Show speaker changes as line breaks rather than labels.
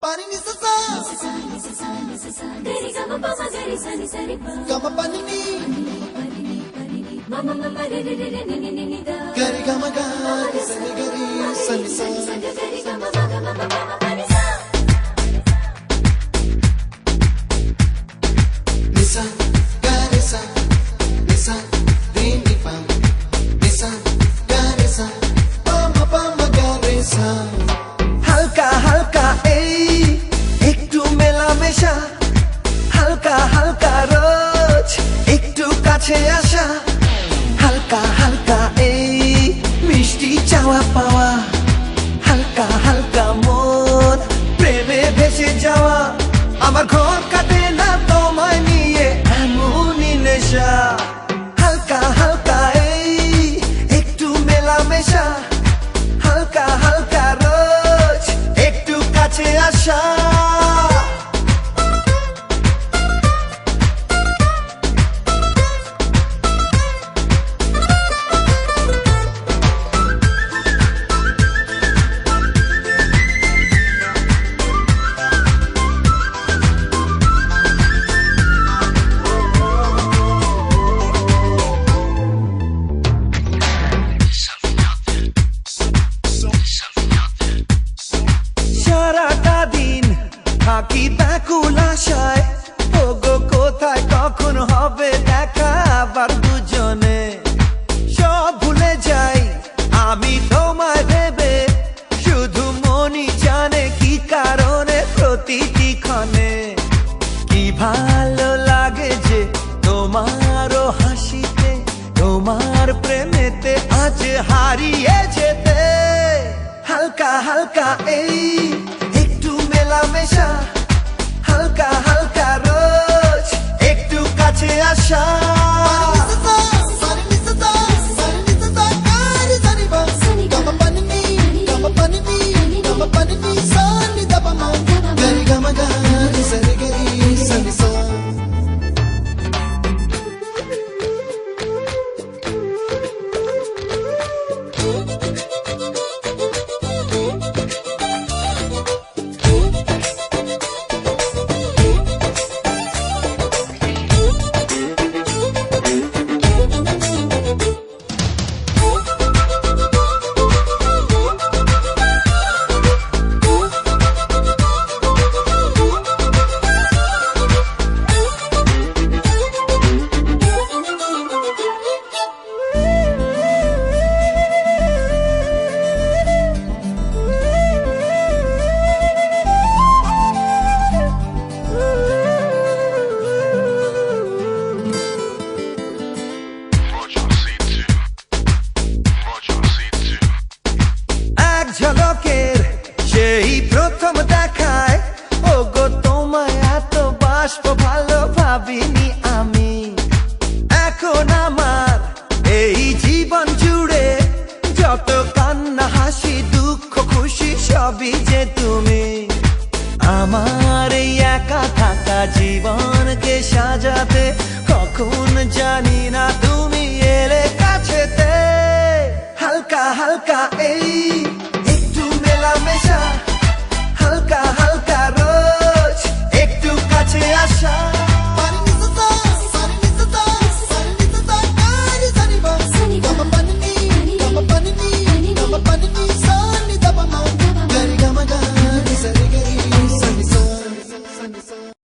Pani ni sa sa gari ga ma pa ma gari sa ni sa ri pa ga ma pani ni ma ma ma ma re re re ni ni ni da gari ga ma ga ni sa ni gari sa ni sa gari ga ma ga ma ma ma pa ni sa ni sa gari sa ni sa re ni pa ni sa gari sa pa ma gari sa
হালকা হালকা এই একটু মেলামেশা হালকা হালকা রোজ একটু কাছে আসা হালকা হালকা এই মিষ্টি চাওয়া পাওয়া হালকা হালকা মন প্রেমে ভেসে যাওয়া আমার ঘর কাটে না তোমায় নিয়ে এমনই নেশা হালকা হালকা এই একটু মেলামেশা হালকা হালকা রোজ একটু কাছে আসা সারাটা দিন থাকি ব্যাকুল আশায় ওগো কোথায় কখন হবে দেখা আবার দুজনে সব ভুলে যাই আমি তোমায় ভেবে শুধু মনই জানে কি কারণে প্রতিটি ক্ষণে কি ভালো লাগে যে তোমারও হাসিতে তোমার প্রেমেতে আজ হারিয়ে যেতে হালকা হালকা এই একটু মেলামেশা হালকা হালকা রোজ একটু কাছে আসা ঝলকের সেই প্রথম দেখায় ওগো তোমায় এত বাসবো ভালো ভাবিনি আমি এখন আমার এই জীবন জুড়ে যত কান্না হাসি দুঃখ খুশি সবই যে তুমি আমার এই একা থাকা জীবনকে সাজাতে কখন জানি না তুমি এলে কাছেতে হালকা হালকা এই মেলামেশা হালকা হালকা রোজ একটু কাছে আসা
Sunny,